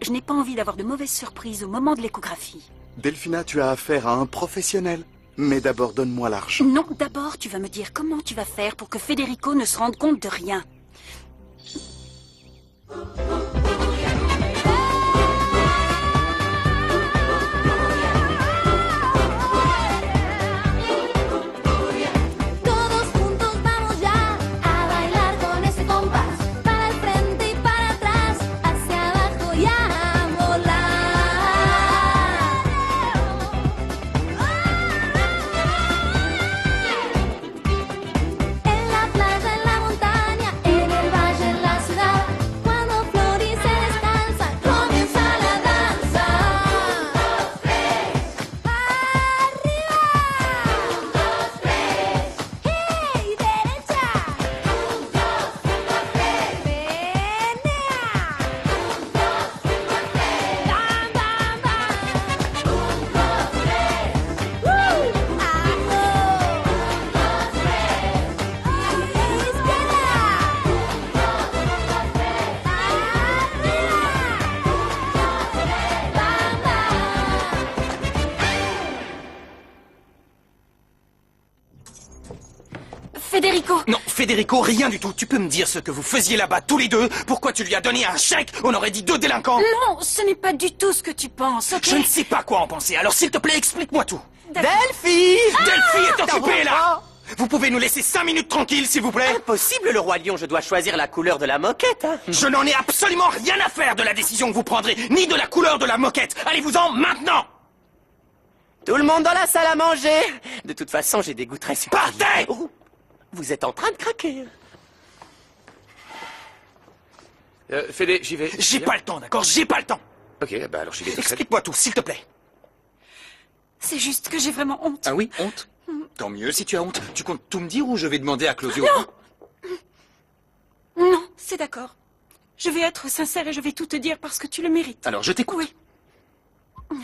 Je n'ai pas envie d'avoir de mauvaises surprises au moment de l'échographie. Delphina, tu as affaire à un professionnel. Mais d'abord, donne-moi l'argent. Non, d'abord, tu vas me dire comment tu vas faire pour que Federico ne se rende compte de rien. Federico! Non, Federico, rien du tout. Tu peux me dire ce que vous faisiez là-bas tous les deux? Pourquoi tu lui as donné un chèque? On aurait dit 2 délinquants. Non, ce n'est pas du tout ce que tu penses, ok? Je ne sais pas quoi en penser, alors s'il te plaît, explique-moi tout. Delphi! Delphi est occupée là! Vous pouvez nous laisser 5 minutes tranquilles, s'il vous plaît? Impossible, le roi lion, je dois choisir la couleur de la moquette. Hein. Je n'en ai absolument rien à faire de la décision que vous prendrez, ni de la couleur de la moquette. Allez-vous-en maintenant! Tout le monde dans la salle à manger. De toute façon, j'ai des goûts très supérieurs. Partez! Oh, vous êtes en train de craquer. Fédé, j'y vais. J'ai pas le temps, d'accord? J'ai pas le temps. Ok, bah alors j'y vais tout seul. Explique-moi tout, s'il te plaît. C'est juste que j'ai vraiment honte. Ah oui, honte? Tant mieux si tu as honte. Tu comptes tout me dire ou je vais demander à Claudio? Non, c'est d'accord. Je vais être sincère et je vais tout te dire parce que tu le mérites. Alors je t'écoute. Oui.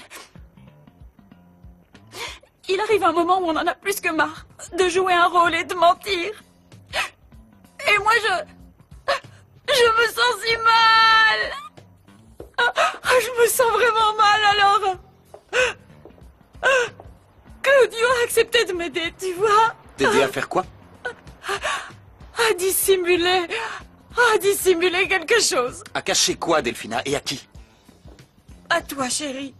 Il arrive un moment où on en a plus que marre de jouer un rôle et de mentir. Et moi, je me sens si mal. Je me sens vraiment mal alors. Claudio a accepté de m'aider, tu vois. T'aider à faire quoi? À dissimuler quelque chose. À cacher quoi, Delphina, et à qui? À toi, chérie.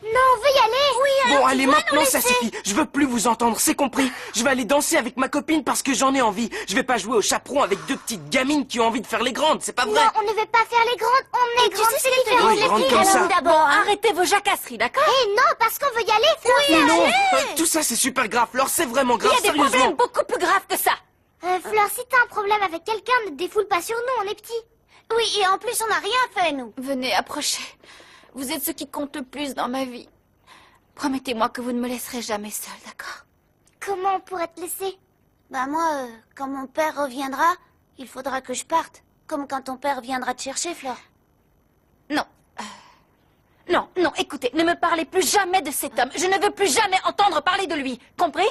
Non, on veut y aller. Oui, alors Bon, tu allez, dois maintenant nous ça laisser. suffit. Je veux plus vous entendre, c'est compris. Je vais aller danser avec ma copine parce que j'en ai envie. Je vais pas jouer au chaperon avec 2 petites gamines qui ont envie de faire les grandes, c'est pas vrai. Non, on ne veut pas faire les grandes. On est grandes, c'est différent. Oui, grandes comme ça. D'abord, hein. Arrêtez vos jacasseries, d'accord? Eh non, parce qu'on veut y aller. Fleur. Non, tout ça c'est super grave. Alors c'est vraiment Il grave, y a des sérieusement. problèmes beaucoup plus graves que ça. Fleur, si t'as un problème avec quelqu'un, ne te défoule pas sur nous, on est petits. Oui, et en plus, on n'a rien fait, nous. Venez, approchez. Vous êtes ce qui compte le plus dans ma vie. Promettez-moi que vous ne me laisserez jamais seule, d'accord? Comment on pourrait te laisser? Bah moi, quand mon père reviendra, il faudra que je parte. Comme quand ton père viendra te chercher, Fleur. Non. Non, écoutez, ne me parlez plus jamais de cet homme. Je ne veux plus jamais entendre parler de lui. Compris?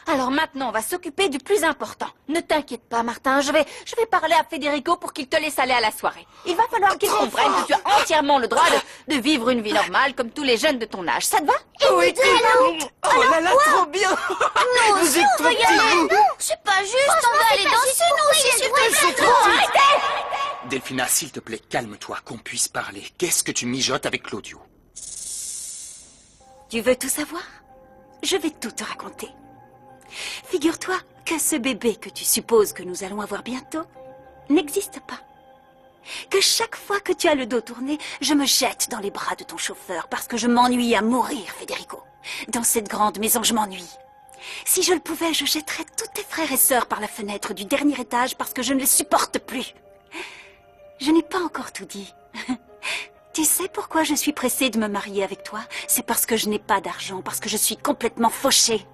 Alors maintenant, on va s'occuper du plus important. Ne t'inquiète pas, Martin, je vais parler à Federico pour qu'il te laisse aller à la soirée. Il va falloir qu'il comprenne que tu as entièrement le droit de vivre une vie normale comme tous les jeunes de ton âge. Ça te va? Oui, oh là là, trop bien. Vous êtes trop petits, vous. Non, c'est pas juste, on va aller danser, nous aussi, c'est super. Delphina, s'il te plaît, calme-toi, qu'on puisse parler. Qu'est-ce que tu mijotes avec Claudio? Tu veux tout savoir? Je vais tout te raconter. Figure-toi que ce bébé que tu supposes que nous allons avoir bientôt n'existe pas. Que chaque fois que tu as le dos tourné, je me jette dans les bras de ton chauffeur parce que je m'ennuie à mourir, Federico. Dans cette grande maison, je m'ennuie. Si je le pouvais, je jetterais tous tes frères et sœurs par la fenêtre du dernier étage parce que je ne les supporte plus. Je n'ai pas encore tout dit. Tu sais pourquoi je suis pressée de me marier avec toi? C'est parce que je n'ai pas d'argent, parce que je suis complètement fauchée.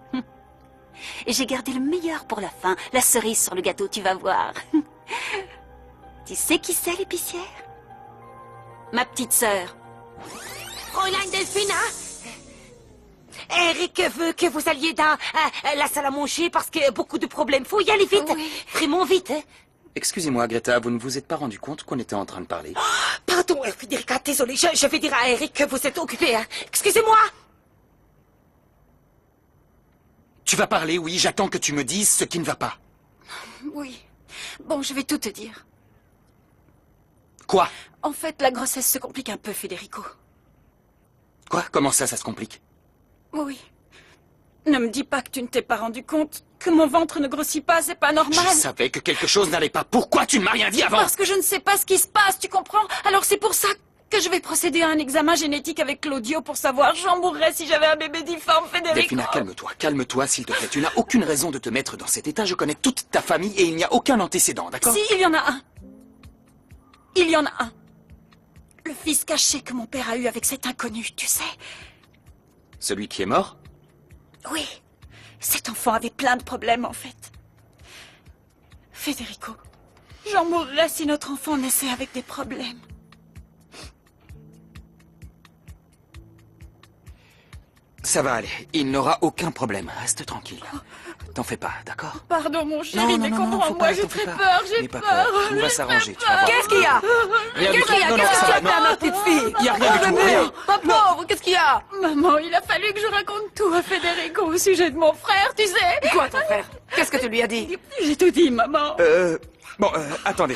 Et j'ai gardé le meilleur pour la fin, la cerise sur le gâteau, tu vas voir. Tu sais qui c'est, l'épicière? Ma petite sœur. Fräulein Delphina, Eric veut que vous alliez dans la salle à manger parce que beaucoup de problèmes. Faut y aller vite. Oui. Vraiment vite. Excusez-moi, Greta, vous ne vous êtes pas rendu compte qu'on était en train de parler? Pardon, Pardon, Federica, désolée, je vais dire à Eric que vous êtes occupé. Hein. Excusez-moi. Tu vas parler, oui, j'attends que tu me dises ce qui ne va pas. Oui. Bon, je vais tout te dire. Quoi? En fait, la grossesse se complique un peu, Federico. Quoi? Comment ça se complique? Oui. Ne me dis pas que tu ne t'es pas rendu compte que mon ventre ne grossit pas, c'est pas normal. Je savais que quelque chose n'allait pas. Pourquoi tu ne m'as rien dit avant? Parce que je ne sais pas ce qui se passe, tu comprends? Alors c'est pour ça que je vais procéder à un examen génétique avec Claudio pour savoir. J'en mourrais si j'avais un bébé difforme, Federico. Delphina, calme-toi. Calme-toi, s'il te plaît. Tu n'as aucune raison de te mettre dans cet état. Je connais toute ta famille et il n'y a aucun antécédent, d'accord? Si, il y en a un. Il y en a un. Le fils caché que mon père a eu avec cet inconnu, tu sais. Celui qui est mort? Oui. Cet enfant avait plein de problèmes, en fait. Federico, j'en mourrais si notre enfant naissait avec des problèmes. Ça va aller. Il n'aura aucun problème. Reste tranquille. T'en fais pas, d'accord? Pardon, mon chéri, mais faut comprends-moi, pas, j'ai t'en fais très pas. peur, j'ai N'aie pas peur. On va s'arranger, tu vas voir. Qu'est-ce qu'il y a? Rien du Qu'est-ce tout. qu'il y a? Non, non, Qu'est-ce ça qu'il y va, a, non. ma petite fille? Il y a rien du tout, rien. Ma pauvre, qu'est-ce qu'il y a? Maman, il a fallu que je raconte tout à Federico au sujet de mon frère, tu sais. Quoi, ton frère? Qu'est-ce que tu lui as dit? J'ai tout dit, maman. Bon, attendez.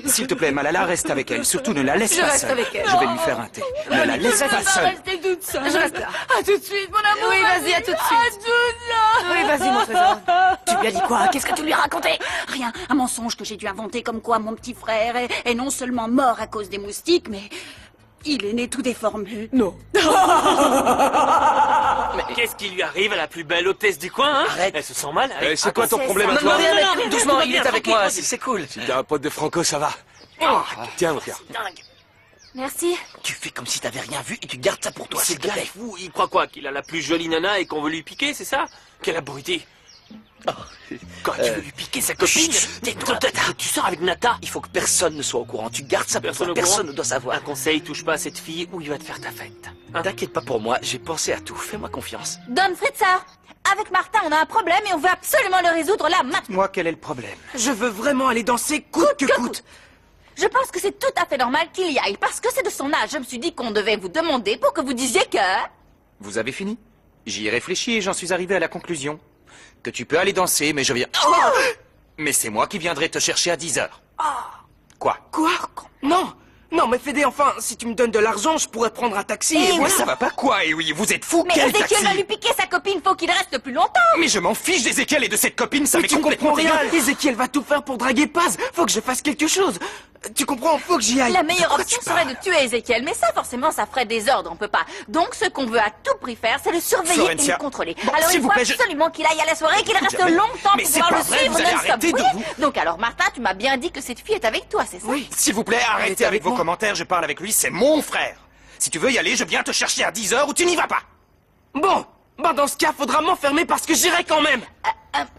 S'il te plaît, Malala, reste avec elle. Surtout, ne la laisse Je pas reste seule. avec elle. Je vais lui faire un thé. Ne la laisse Je pas vais pas seule. rester toute seule. Je reste là. À tout de suite, mon amour. Oui, vas-y, à tout de suite. À tout de suite. Oui, vas-y, mon trésor. Tu lui as dit quoi? Qu'est-ce que tu lui as raconté? Rien, un mensonge que j'ai dû inventer comme quoi mon petit frère est non seulement mort à cause des moustiques, mais il est né tout déformé. Non. Mais qu'est-ce qui lui arrive à la plus belle hôtesse du coin, hein? Arrête. Elle se sent mal. C'est quoi ton problème à Non, toi? non, non, non, Doucement, tout va il bien, est avec tranquille, moi, tranquille. c'est cool. Si t'es un pote de Franco, ça va. Tiens, mon cœur. Dingue. Merci. Tu fais comme si t'avais rien vu et tu gardes ça pour toi, s'il C'est te gars plaît. est fou. Il croit quoi? Qu'il a la plus jolie nana et qu'on veut lui piquer, c'est ça? Quel abruti. Quand tu veux lui piquer sa copine, tais-toi, tu sors avec Nata. Il faut que personne ne soit au courant. Tu gardes ça pour Personne toi. au courant Personne ne doit savoir. Un conseil, touche pas à cette fille ou il va te faire ta fête. Hein? T'inquiète pas pour moi, j'ai pensé à tout. Fais-moi confiance. Don Fritzar, avec Martin, on a un problème et on veut absolument le résoudre là, maintenant. Moi, quel est le problème? Je veux vraiment aller danser coûte que coûte. Je pense que c'est tout à fait normal qu'il y aille, parce que c'est de son âge. Je me suis dit qu'on devait vous demander pour que vous disiez que... Vous avez fini? J'y ai réfléchi et j'en suis arrivé à la conclusion que tu peux aller danser, mais je viens... Mais c'est moi qui viendrai te chercher à 10h. Quoi? Quoi? Non. Non, mais Fédé, enfin, si tu me donnes de l'argent, je pourrais prendre un taxi et Mais voilà. ça va pas quoi? Et oui, vous êtes fous? Mais Quel Ézéchiel taxi? va lui piquer sa copine, faut qu'il reste plus longtemps. Mais je m'en fiche d'Ézéchiel et de cette copine, ça Mais m'est tu complètement comprends rien. égal. Ézéchiel va tout faire pour draguer Paz. Faut que je fasse quelque chose. Tu comprends? Faut que j'y aille. La meilleure De quoi option tu serait parles? de tuer Ézéchiel, mais ça, forcément, ça ferait des ordres, on peut pas. Donc, ce qu'on veut à tout prix faire, c'est le surveiller Florencia. et le contrôler. Bon, Alors, s'il il vous faut plaît, absolument qu'il aille à la soirée et qu'il reste Mais- longtemps mais pour c'est pouvoir pas le vrai, suivre vous allez non-stop. arrêter de Oui. vous- Donc, alors, Martin, tu m'as bien dit que cette fille est avec toi, c'est ça? Oui, s'il vous plaît, arrêtez était avec avec vos moi. commentaires, je parle avec lui, c'est mon frère. Si tu veux y aller, je viens te chercher à 10h ou tu n'y vas pas. Bon, dans ce cas, faudra m'enfermer parce que j'irai quand même.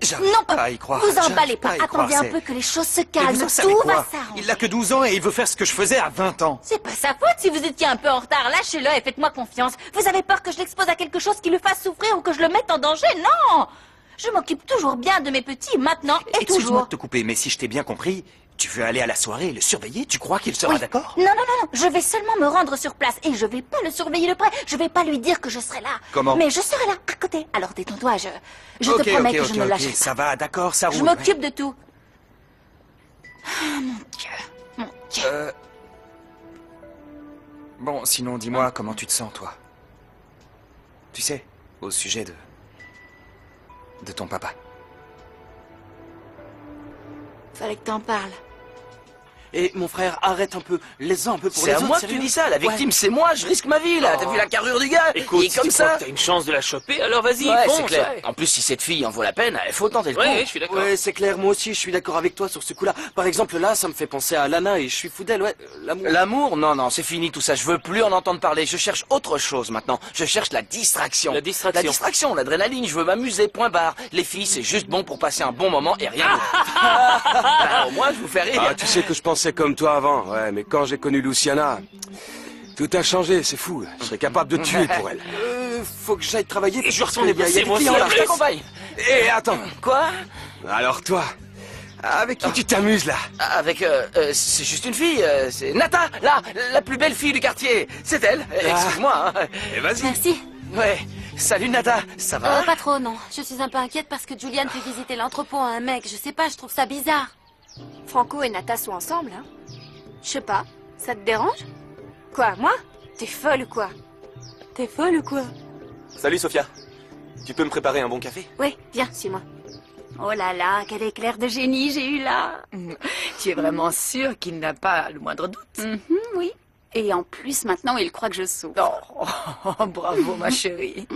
J'arrive Non, pas à y croire. vous J'arrive emballez pas. à y croire, Attendez un c'est- peu que les choses se Et calment. vous en savez Tout va quoi? s'arranger. Il a que 12 ans et il veut faire ce que je faisais à 20 ans. C'est pas sa faute si vous étiez un peu en retard. Lâchez-le et faites-moi confiance. Vous avez peur que je l'expose à quelque chose qui le fasse souffrir ou que je le mette en danger? Non! Je m'occupe toujours bien de mes petits, maintenant et Excuse-moi toujours. de te couper, mais si je t'ai bien compris, tu veux aller à la soirée et le surveiller? Tu crois qu'il sera Oui. d'accord? Non, non, non, non. Je vais seulement me rendre sur place et je vais pas le surveiller de près. Je vais pas lui dire que je serai là. Comment? Mais je serai là, à côté. Alors détends-toi, je Ok, te promets ok, que ok, je ne ok, lâcherai pas. ça va, d'accord, ça roule. Je m'occupe de tout. Ah, mon Dieu. Mon Dieu. Bon, sinon, dis-moi comment tu te sens, toi. Tu sais, au sujet de ton papa. Fallait que t'en parles. Et mon frère, arrête un peu. Laisse-en un peu pour C'est les à autres. moi que sérieux. tu dis ça, la victime, Ouais, c'est moi, je risque ma vie là. T'as vu la carrure du gars? Écoute, il est si comme tu crois ça. que t'as une chance de la choper, alors vas-y, Ouais, fonce. c'est clair. Ouais. En plus, si cette fille en vaut la peine, il faut tenter le coup. Ouais, je suis d'accord. Ouais, c'est clair, moi aussi, je suis d'accord avec toi sur ce coup-là. Par exemple, là, ça me fait penser à Lana et je suis fou d'elle, ouais. L'amour. L'amour? Non, non, c'est fini tout ça. Je veux plus en entendre parler. Je cherche autre chose maintenant. Je cherche la distraction. La distraction. La distraction, l'adrénaline. Je veux m'amuser, point barre. Les filles, c'est juste bon pour passer un bon moment et rien d'autre. Bah, au moins, je vous fais rire. Ah, tu sais que je pensais comme toi avant, ouais, mais quand j'ai connu Luciana, tout a changé, c'est fou. Je serais capable de tuer pour elle. Faut que j'aille travailler. Et je parce retourne qu'il y a bosser, des moi clients aussi, là. en Je plus. t'accompagne. Et attends, Quoi? alors toi, Avec qui tu t'amuses, là? Avec... c'est juste une fille, c'est Nata, là, la plus belle fille du quartier. C'est elle. Excuse-moi. Hein. Et vas-y. Merci. Ouais. Salut Nata, ça va? Pas trop, non. Je suis un peu inquiète parce que Julian fait visiter l'entrepôt à un mec. Je sais pas, je trouve ça bizarre. Franco et Nata sont ensemble, hein? Je sais pas. Ça te dérange? Quoi, moi? T'es folle ou quoi? T'es folle ou quoi? Salut Sophia. Tu peux me préparer un bon café? Oui, viens, suis-moi. Oh là là, quel éclair de génie j'ai eu là. Tu es vraiment sûre qu'il n'a pas le moindre doute? Oui. Et en plus, maintenant, il croit que je souffre. Oh, bravo, ma chérie.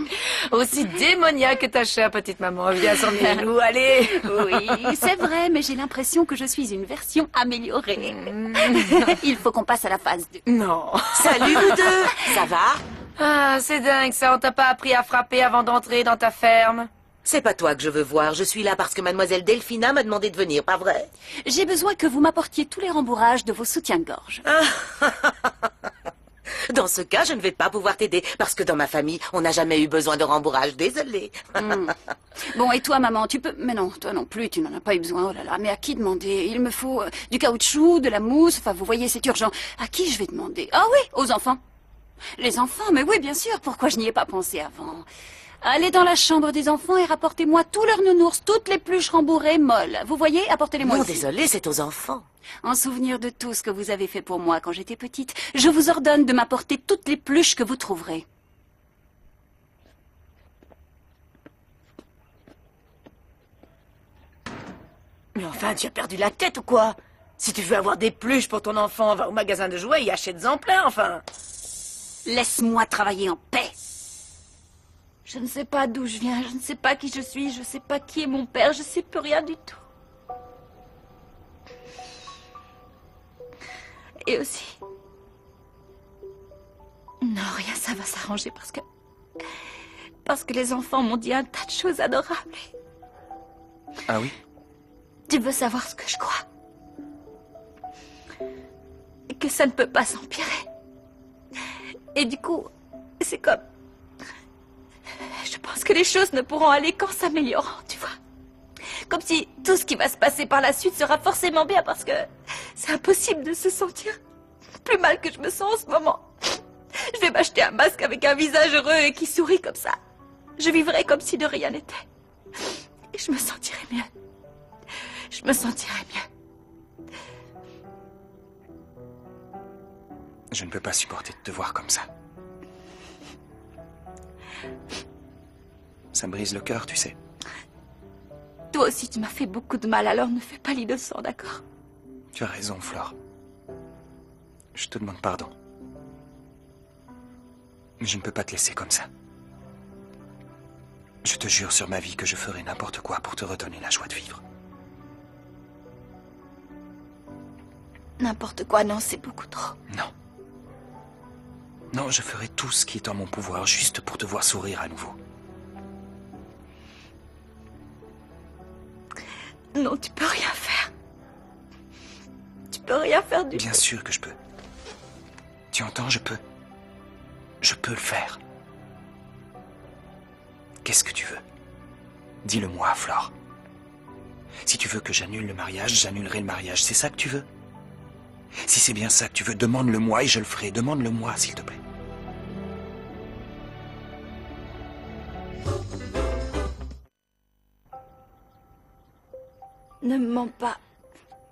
Aussi démoniaque que ta chère petite maman. Viens sur mes loups, allez. Oui, c'est vrai, mais j'ai l'impression que je suis une version améliorée. Il faut qu'on passe à la phase 2. Non. Salut vous deux. Ça va? Ah, c'est dingue, ça. On t'a pas appris à frapper avant d'entrer dans ta ferme? C'est pas toi que je veux voir. Je suis là parce que mademoiselle Delphina m'a demandé de venir, pas vrai? J'ai besoin que vous m'apportiez tous les rembourrages de vos soutiens-gorge. Dans ce cas, je ne vais pas pouvoir t'aider parce que dans ma famille, on n'a jamais eu besoin de rembourrage. Désolée. Bon, et toi, maman, tu peux... Mais non, toi non plus, tu n'en as pas eu besoin. Oh là là, mais à qui demander? Il me faut du caoutchouc, de la mousse. Enfin, vous voyez, c'est urgent. À qui je vais demander? Ah oui, aux enfants. Les enfants, mais oui, bien sûr. Pourquoi je n'y ai pas pensé avant? Allez dans la chambre des enfants et rapportez-moi tous leurs nounours, toutes les pluches rembourrées molles. Vous voyez, apportez-les-moi Non, ici. désolée, c'est aux enfants. En souvenir de tout ce que vous avez fait pour moi quand j'étais petite, je vous ordonne de m'apporter toutes les pluches que vous trouverez. Mais enfin, tu as perdu la tête ou quoi? Si tu veux avoir des pluches pour ton enfant, va au magasin de jouets et achète-en plein, enfin. Laisse-moi travailler en paix. Je ne sais pas d'où je viens, je ne sais pas qui je suis, je ne sais pas qui est mon père, je ne sais plus rien du tout. Et aussi... Non, rien, ça va s'arranger parce que les enfants m'ont dit un tas de choses adorables. Ah oui? Tu veux savoir ce que je crois? Et que ça ne peut pas s'empirer. Et du coup, c'est comme... Je pense que les choses ne pourront aller qu'en s'améliorant, tu vois. Comme si tout ce qui va se passer par la suite sera forcément bien parce que c'est impossible de se sentir plus mal que je me sens en ce moment. Je vais m'acheter un masque avec un visage heureux et qui sourit comme ça. Je vivrai comme si de rien n'était. Et je me sentirai mieux. Je me sentirai mieux. Je ne peux pas supporter de te voir comme ça. Ça me brise le cœur, tu sais. Toi aussi, tu m'as fait beaucoup de mal, alors ne fais pas l'innocent, d'accord? Tu as raison, Flore. Je te demande pardon. Mais je ne peux pas te laisser comme ça. Je te jure sur ma vie que je ferai n'importe quoi pour te redonner la joie de vivre. N'importe quoi, non, c'est beaucoup trop. Non. Non, je ferai tout ce qui est en mon pouvoir juste pour te voir sourire à nouveau. Non, tu peux rien faire. Tu peux rien faire du tout. Bien sûr que je peux. Tu entends, je peux. Je peux le faire. Qu'est-ce que tu veux? Dis-le-moi, Flore. Si tu veux que j'annule le mariage, j'annulerai le mariage. C'est ça que tu veux? Si c'est bien ça que tu veux, demande-le-moi et je le ferai. Demande-le-moi, s'il te plaît. Ne me mens pas.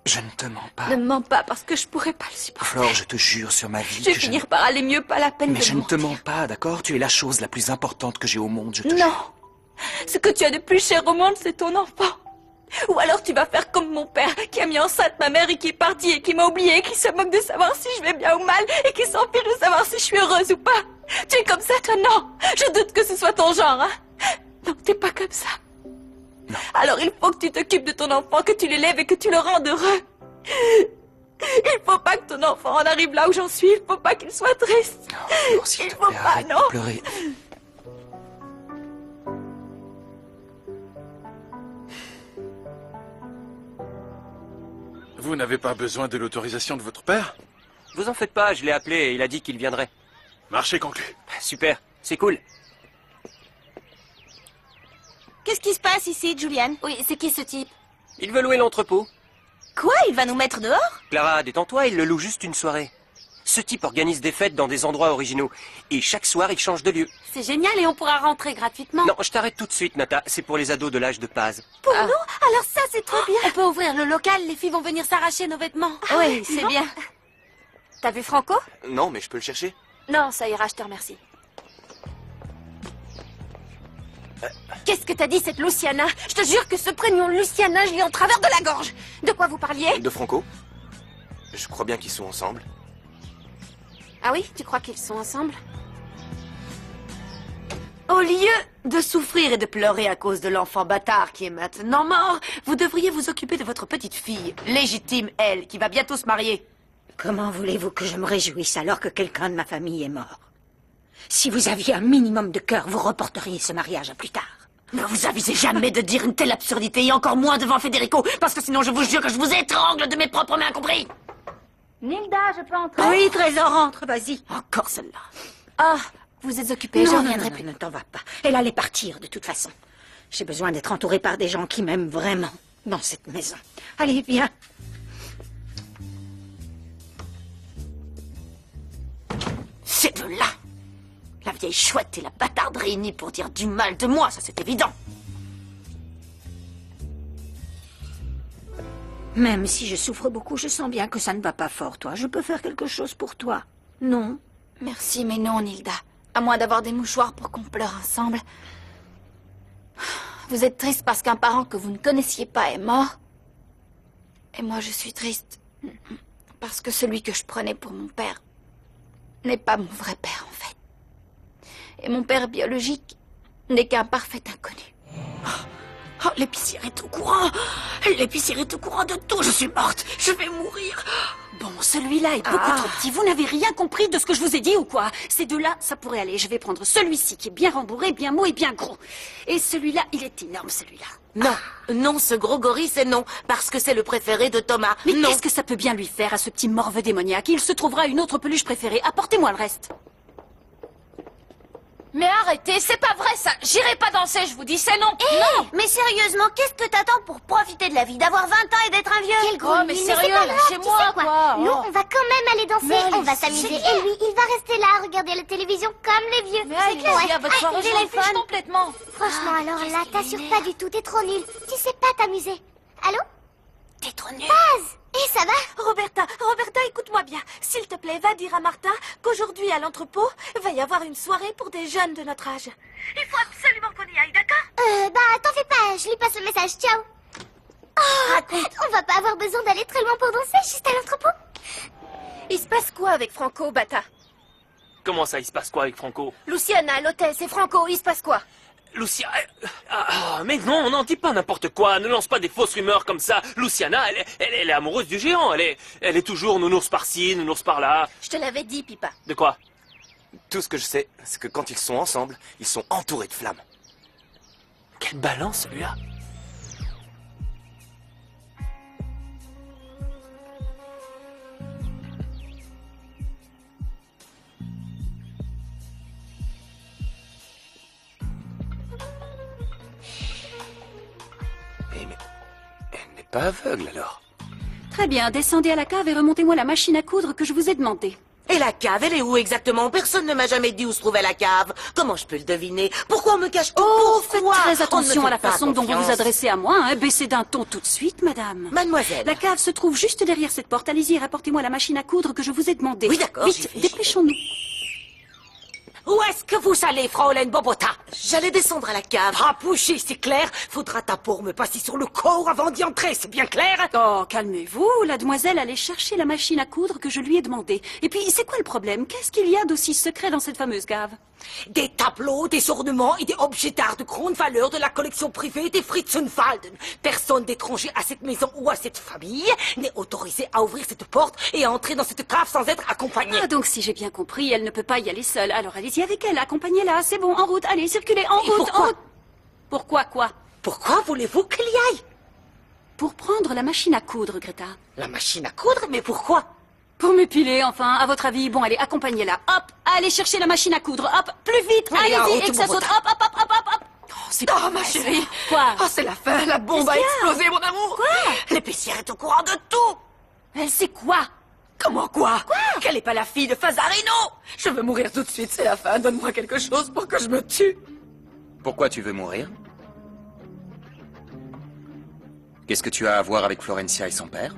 Je ne te mens pas. Ne me mens pas parce que je pourrais pas le supporter. Flore, je te jure sur ma vie Je vais que finir par aller mieux, pas la peine Mais de je ne te mentir. mens pas, d'accord? Tu es la chose la plus importante que j'ai au monde, je te Non. jure. Ce que tu as de plus cher au monde, c'est ton enfant. Ou alors tu vas faire comme mon père, qui a mis enceinte ma mère et qui est parti et qui m'a oublié, et qui se moque de savoir si je vais bien ou mal, et qui s'empile de savoir si je suis heureuse ou pas. Tu es comme ça, toi? Non. Je doute que ce soit ton genre, hein. Non, t'es pas comme ça. Non. Alors il faut que tu t'occupes de ton enfant, que tu l'élèves et que tu le rendes heureux. Il faut pas que ton enfant en arrive là où j'en suis. Il faut pas qu'il soit triste. Non, Flore, s'il Il te faut plaît, pas, arrête non. de pleurer. Vous n'avez pas besoin de l'autorisation de votre père? Vous en faites pas, je l'ai appelé et il a dit qu'il viendrait. Marché conclu. Super, c'est cool. Qu'est-ce qui se passe ici, Julian? Oui, c'est qui ce type? Il veut louer l'entrepôt. Quoi? Il va nous mettre dehors? Clara, détends-toi, il le loue juste une soirée. Ce type organise des fêtes dans des endroits originaux. Et chaque soir, il change de lieu. C'est génial et on pourra rentrer gratuitement. Non, je t'arrête tout de suite, Nata. C'est pour les ados de l'âge de Paz. Pour nous? Alors ça, c'est trop bien. On peut ouvrir le local, les filles vont venir s'arracher nos vêtements. Oui, c'est bien. T'as vu Franco? Non, mais je peux le chercher. Non, ça ira, je te remercie. Qu'est-ce que t'as dit, cette Luciana? Je te jure que ce prénom Luciana, je l'ai en travers de la gorge. De quoi vous parliez? De Franco. Je crois bien qu'ils sont ensemble. Ah oui? Tu crois qu'ils sont ensemble? Au lieu de souffrir et de pleurer à cause de l'enfant bâtard qui est maintenant mort, vous devriez vous occuper de votre petite fille, légitime, elle, qui va bientôt se marier. Comment voulez-vous que je me réjouisse alors que quelqu'un de ma famille est mort? Si vous aviez un minimum de cœur, vous reporteriez ce mariage à plus tard. Ne vous avisez jamais de dire une telle absurdité, et encore moins devant Federico, parce que sinon je vous jure que je vous étrangle de mes propres mains, compris? Nilda, je peux entrer? Oui, Trésor, entre, vas-y. Encore celle-là. Ah, vous êtes occupée, je reviendrai plus. Ne t'en va pas. Elle allait partir, de toute façon. J'ai besoin d'être entourée par des gens qui m'aiment vraiment dans cette maison. Allez, viens. Ces deux-là. La vieille chouette et la bâtarde réunies pour dire du mal de moi, ça c'est évident. Même si je souffre beaucoup, je sens bien que ça ne va pas fort, toi. Je peux faire quelque chose pour toi. Non? Merci, mais non, Nilda. À moins d'avoir des mouchoirs pour qu'on pleure ensemble. Vous êtes triste parce qu'un parent que vous ne connaissiez pas est mort. Et moi, je suis triste parce que celui que je prenais pour mon père n'est pas mon vrai père, en fait. Et mon père biologique n'est qu'un parfait inconnu. Oh, l'épicière est au courant. L'épicière est au courant de tout. Je suis morte. Je vais mourir. Bon, celui-là est beaucoup trop petit. Vous n'avez rien compris de ce que je vous ai dit ou quoi? Ces deux-là, ça pourrait aller. Je vais prendre celui-ci qui est bien rembourré, bien mou et bien gros. Et celui-là, il est énorme, celui-là. Non, non, ce gros gorille, c'est non. Parce que c'est le préféré de Thomas. Mais non. qu'est-ce que ça peut bien lui faire à ce petit morveux démoniaque? Il se trouvera une autre peluche préférée. Apportez-moi le reste. Mais arrêtez, c'est pas vrai ça. J'irai pas danser, je vous dis, c'est non. Non. Mais sérieusement, qu'est-ce que t'attends pour profiter de la vie, d'avoir 20 ans et d'être un vieux? Quel gros mais nul, sérieux, c'est pas grave, lâchez-moi, tu sais quoi. Nous, on va quand même aller danser, Mais on va allez, s'amuser. c'est Et lui, il va rester là à regarder la télévision comme les vieux. Mais allez-y, à votre soirée, je m'en fiche complètement. Franchement, alors là, t'assures pas du tout, t'es trop nul. Tu sais pas t'amuser. Allô? T'es trop nul. Paz! Et ça va? Roberta, écoute-moi bien. S'il te plaît, va dire à Martin qu'aujourd'hui, à l'entrepôt, va y avoir une soirée pour des jeunes de notre âge. Il faut absolument qu'on y aille, d'accord? T'en fais pas, je lui passe le message, ciao. Oh, on va pas avoir besoin d'aller très loin pour danser, juste à l'entrepôt. Il se passe quoi avec Franco, Bata? Comment ça, il se passe quoi avec Franco? Luciana, l'hôtesse et Franco, il se passe quoi? Lucia... mais non, n'en dis pas n'importe quoi. Ne lance pas des fausses rumeurs comme ça. Luciana, elle est amoureuse du géant. Elle est toujours nounours par-ci, nounours par-là. Je te l'avais dit, Pipa. De quoi? Tout ce que je sais, c'est que quand ils sont ensemble, ils sont entourés de flammes. Quelle balance, celui-là. Mais elle n'est pas aveugle, alors. Très bien, descendez à la cave et remontez-moi la machine à coudre que je vous ai demandé. Et la cave, elle est où exactement? Personne ne m'a jamais dit où se trouvait la cave. Comment je peux le deviner? Pourquoi on me cache tout? Oh, faites Pourquoi? très On ne attention me à la fait pas façon dont vous vous confiance. adressez à moi, hein. Baissez d'un ton tout de suite, madame. Mademoiselle. La cave se trouve juste derrière cette porte. Allez-y et rapportez-moi la machine à coudre que je vous ai demandé. Oui, d'accord, Vite, j'y vais. dépêchons-nous. Où est-ce que vous allez, Fraulein Bobota? J'allais descendre à la cave. Rapouché, c'est clair. Faudra ta pour me passer sur le corps avant d'y entrer, c'est bien clair? Oh, calmez-vous. La demoiselle allait chercher la machine à coudre que je lui ai demandé. Et puis, c'est quoi le problème? Qu'est-ce qu'il y a d'aussi secret dans cette fameuse cave? Des tableaux, des ornements et des objets d'art de grande valeur de la collection privée des Fritzenwalden. Personne d'étranger à cette maison ou à cette famille n'est autorisé à ouvrir cette porte et à entrer dans cette cave sans être accompagné. Ah, donc si j'ai bien compris, elle ne peut pas y aller seule. Alors allez-y avec elle, accompagnez-la. C'est bon, en route. Allez, circulez, en route, pourquoi en route. Pourquoi quoi? Pourquoi voulez-vous qu'il y aille? Pour prendre la machine à coudre, Greta. La machine à coudre? Mais pourquoi? Pour m'épiler, enfin. À votre avis, bon, allez, accompagnez-la. Hop, allez chercher la machine à coudre. Hop, plus vite. Allez, en Allez-y, route, et que ça mon saute. botard. Hop, hop, hop, hop, hop, hop. Oh, c'est Oh, ma chérie. Quoi? Oh, c'est la fin. La bombe a explosé, mon amour. Quoi? L'épicière est au courant de tout. Elle sait quoi? Comment quoi? Qu'elle n'est pas la fille de Fazarino. Je veux mourir tout de suite, c'est la fin. Donne-moi quelque chose pour que je me tue. Pourquoi tu veux mourir? Qu'est-ce que tu as à voir avec Florencia et son père?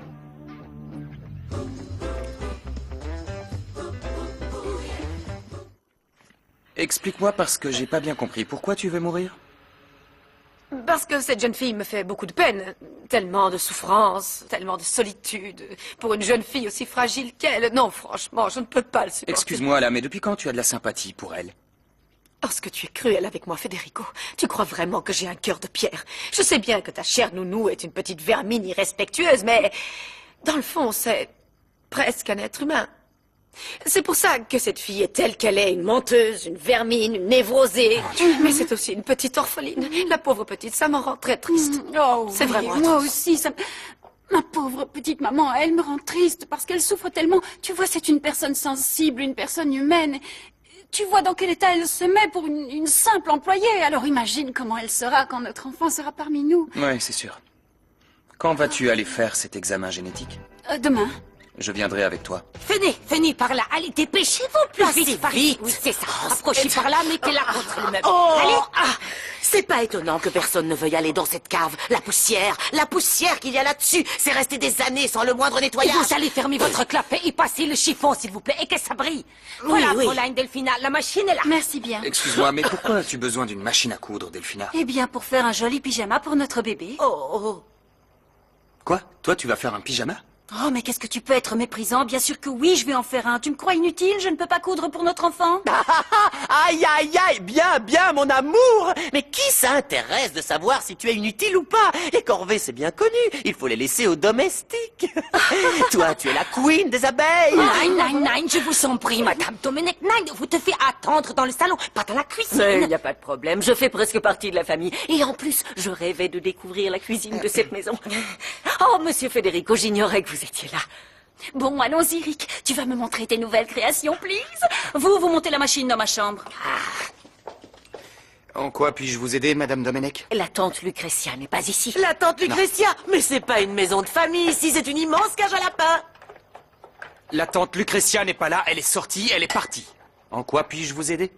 Explique-moi parce que j'ai pas bien compris. Pourquoi tu veux mourir? Parce que cette jeune fille me fait beaucoup de peine. Tellement de souffrance, tellement de solitude. Pour une jeune fille aussi fragile qu'elle. Non, franchement, je ne peux pas le supporter. Excuse-moi là, mais depuis quand tu as de la sympathie pour elle? Parce que tu es cruel avec moi, Federico. Tu crois vraiment que j'ai un cœur de pierre. Je sais bien que ta chère nounou est une petite vermine irrespectueuse, mais dans le fond, c'est presque un être humain. C'est pour ça que cette fille est telle qu'elle est, une menteuse, une vermine, une névrosée. Mais c'est aussi une petite orpheline. La pauvre petite, ça me rend très triste. Oh, c'est vraiment moi atroce. aussi, ça... Ma pauvre petite maman, elle me rend triste parce qu'elle souffre tellement. Tu vois, c'est une personne sensible, une personne humaine. Tu vois dans quel état elle se met pour une simple employée. Alors imagine comment elle sera quand notre enfant sera parmi nous. Ouais, c'est sûr. Quand vas-tu aller faire cet examen génétique? Demain. Je viendrai avec toi. Venez par là. Allez, dépêchez-vous plus vite. Vite. Oui, c'est ça. Approchez par là, mettez-la contre le meuble. Allez. C'est pas étonnant que personne ne veuille aller dans cette cave. La poussière qu'il y a là-dessus, c'est resté des années sans le moindre Et nettoyage. vous allez fermer votre clapet et passer le chiffon, s'il vous plaît, et que ça brille. Oui, Voilà, oui. Fräulein Delphina, la machine est là. Merci bien. Excuse-moi, mais pourquoi as-tu besoin d'une machine à coudre, Delphina? Eh bien, pour faire un joli pyjama pour notre bébé. Quoi? Toi, tu vas faire un pyjama? Oh, mais qu'est-ce que tu peux être méprisant? Bien sûr que oui, je vais en faire un. Tu me crois inutile? Je ne peux pas coudre pour notre enfant? Aïe, aïe, aïe, bien, mon amour. Mais qui s'intéresse de savoir si tu es inutile ou pas? Les corvées, c'est bien connu. Il faut les laisser aux domestiques. Toi, tu es la queen des abeilles. Nein, je vous en prie, Madame Dominique. Nein, vous te faites attendre dans le salon, pas dans la cuisine. Il n'y a pas de problème, je fais presque partie de la famille. Et en plus, je rêvais de découvrir la cuisine de cette maison. Oh, monsieur Federico, j'ignorais que vous étiez là. Bon, allons-y, Rick. Tu vas me montrer tes nouvelles créations, please. Vous montez la machine dans ma chambre. En quoi puis-je vous aider, Madame Domenech? La tante Lucretia n'est pas ici. La tante Lucretia? Mais c'est pas une maison de famille ici, c'est une immense cage à lapins. La tante Lucretia n'est pas là, elle est sortie, elle est partie. En quoi puis-je vous aider?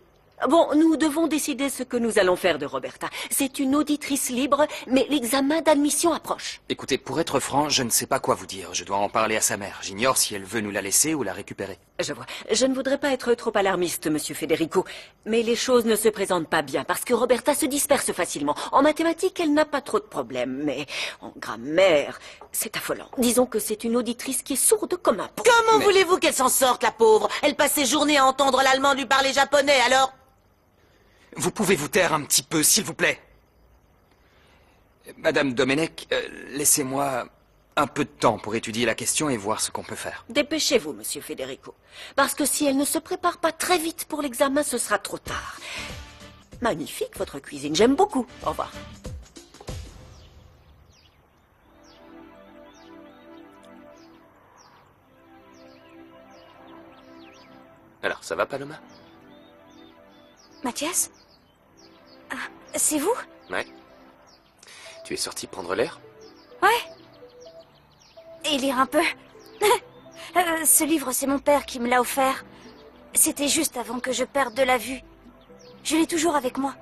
Bon, nous devons décider ce que nous allons faire de Roberta. C'est une auditrice libre, mais l'examen d'admission approche. Écoutez, pour être franc, je ne sais pas quoi vous dire. Je dois en parler à sa mère. J'ignore si elle veut nous la laisser ou la récupérer. Je vois. Je ne voudrais pas être trop alarmiste, monsieur Federico, mais les choses ne se présentent pas bien parce que Roberta se disperse facilement. En mathématiques, elle n'a pas trop de problèmes, mais en grammaire, c'est affolant. Disons que c'est une auditrice qui est sourde comme un pont. Comment voulez-vous qu'elle s'en sorte, la pauvre? Elle passe ses journées à entendre l'allemand lui parler japonais, alors... Vous pouvez vous taire un petit peu, s'il vous plaît? Madame Domenech, laissez-moi un peu de temps pour étudier la question et voir ce qu'on peut faire. Dépêchez-vous, monsieur Federico. Parce que si elle ne se prépare pas très vite pour l'examen, ce sera trop tard. Magnifique, votre cuisine. J'aime beaucoup. Au revoir. Alors, ça va, Paloma? Mathias? Ah, c'est vous? Ouais. Tu es sorti prendre l'air? Ouais. Et lire un peu. Ce livre, c'est mon père qui me l'a offert. C'était juste avant que je perde de la vue. Je l'ai toujours avec moi.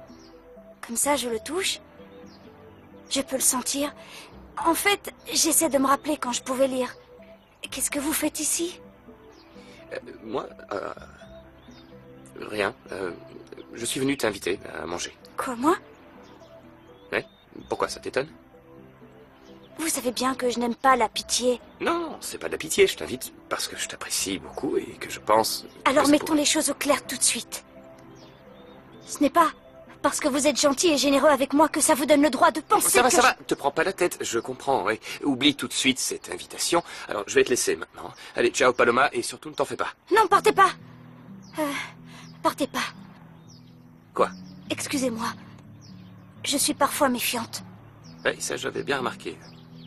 Comme ça, je le touche. Je peux le sentir. En fait, j'essaie de me rappeler quand je pouvais lire. Qu'est-ce que vous faites ici? Moi, rien. Je suis venu t'inviter à manger. Quoi, moi? Ouais? Pourquoi, ça t'étonne? Vous savez bien que je n'aime pas la pitié. Non, c'est pas de la pitié, je t'invite parce que je t'apprécie beaucoup et que je pense... Alors mettons les choses au clair tout de suite. Ce n'est pas parce que vous êtes gentil et généreux avec moi que ça vous donne le droit de penser Ça va, que ça va, te prends pas la tête, je comprends, oui. Oublie tout de suite cette invitation. Alors, je vais te laisser maintenant. Allez, ciao Paloma, et surtout ne t'en fais pas. Non, partez pas. Partez pas. Quoi? Excusez-moi. Je suis parfois méfiante. Oui, ça j'avais bien remarqué.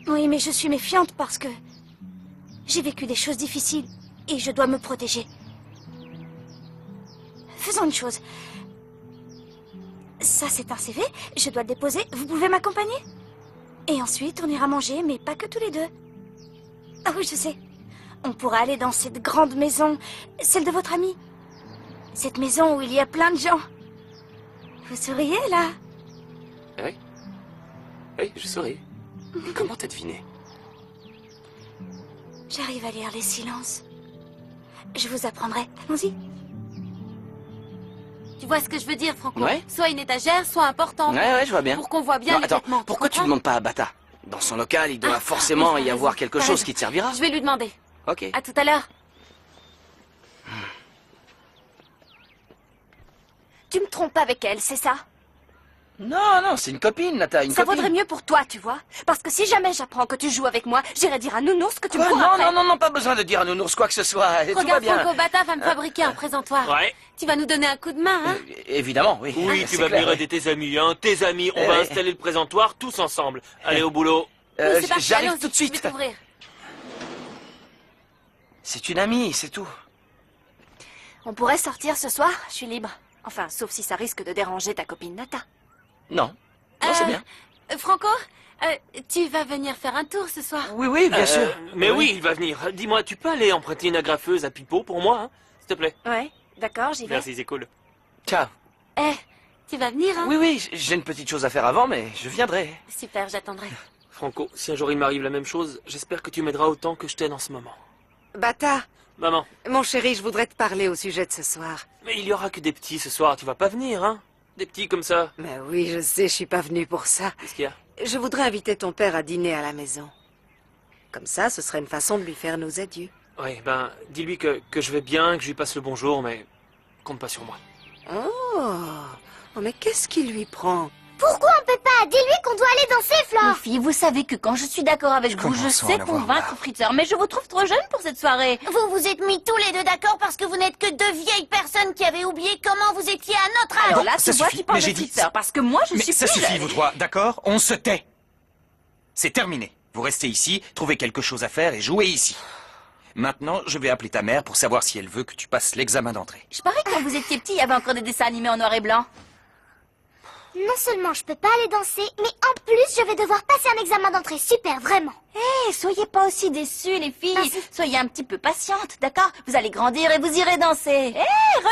Oui, mais je suis méfiante parce que j'ai vécu des choses difficiles et je dois me protéger. Faisons une chose. Ça, c'est un CV. Je dois le déposer. Vous pouvez m'accompagner? Et ensuite, on ira manger, mais pas que tous les deux. Ah oui, je sais. On pourra aller dans cette grande maison, celle de votre ami. Cette maison où il y a plein de gens. Vous souriez, là? Oui. Oui, je souris. Comment t'as deviné? J'arrive à lire les silences. Je vous apprendrai. Allons-y. Tu vois ce que je veux dire, Franco? Ouais. Soit une étagère, soit important. Ouais, je vois bien. Pour qu'on voit bien Non, les attends, vêtements. pourquoi tu demandes pas à Bata? Dans son local, il doit forcément y avoir quelque T'as chose raison. qui te servira. Je vais lui demander. Ok. À tout à l'heure. Tu me trompes avec elle, c'est ça? Non, c'est une copine, Nata, une Ça copine. vaudrait mieux pour toi, tu vois. Parce que si jamais j'apprends que tu joues avec moi, j'irai dire à Nounours que tu me Quoi? cours après. Non, pas besoin de dire à Nounours quoi que ce soit. Tout va Regarde, bien. Franco, Bata va me fabriquer un présentoir. Ouais. Tu vas nous donner un coup de main, hein? Évidemment, oui. Oui, tu C'est vas clair, venir oui. aider tes amis, hein. Tes amis, on va oui. installer le présentoir tous ensemble. Allez, au boulot. Oui, c'est parti, J'arrive allons-y, tout de je vais suite. t'ouvrir. C'est une amie, c'est tout. On pourrait sortir ce soir, je suis libre. Enfin, sauf si ça risque de déranger ta copine Nata. Non, c'est bien. Franco, tu vas venir faire un tour ce soir? Oui, bien sûr. Mais oui, il va venir. Dis-moi, tu peux aller emprunter une agrafeuse à Pipo pour moi, hein, s'il te plaît? Ouais, d'accord, j'y vais. Merci, c'est cool. Ciao. Tu vas venir, hein? Oui, j'ai une petite chose à faire avant, mais je viendrai. Super, j'attendrai. Franco, si un jour il m'arrive la même chose, j'espère que tu m'aideras autant que je t'aide en ce moment. Bata, Maman, mon chéri, je voudrais te parler au sujet de ce soir. mais il y aura que des petits ce soir, tu vas pas venir, hein? Des petits comme ça. Mais oui, je sais, je suis pas venue pour ça. Qu'est-ce qu'il y a? Je voudrais inviter ton père à dîner à la maison. Comme ça, ce serait une façon de lui faire nos adieux. Oui, ben, dis-lui que je vais bien, que je lui passe le bonjour, mais compte pas sur moi. Oh, mais qu'est-ce qui lui prend? Pourquoi on peut pas? Dis-lui qu'on doit aller danser, Les Flore. filles, vous savez que quand je suis d'accord avec vous, je Commençons à sais en avoir convaincre marre. Fritzer, mais je vous trouve trop jeune pour cette soirée. Vous vous êtes mis tous les deux d'accord parce que vous n'êtes que deux vieilles personnes qui avaient oublié comment vous étiez à notre âge. Alors là, ça tu vois, suffit. tu parles Mais de j'ai dit- Fritzer, parce que moi, je Mais suis ça plus suffit, jeune. vous trois, d'accord? On se tait. C'est terminé. Vous restez ici, trouvez quelque chose à faire et jouez ici. Maintenant, je vais appeler ta mère pour savoir si elle veut que tu passes l'examen d'entrée. Je parie que quand vous étiez petit, il y avait encore des dessins animés en noir et blanc. Non seulement je peux pas aller danser, mais en plus je vais devoir passer un examen d'entrée. Super, vraiment. Hé, soyez pas aussi déçus, les filles. Merci. Soyez un petit peu patientes, d'accord? Vous allez grandir et vous irez danser. Hé,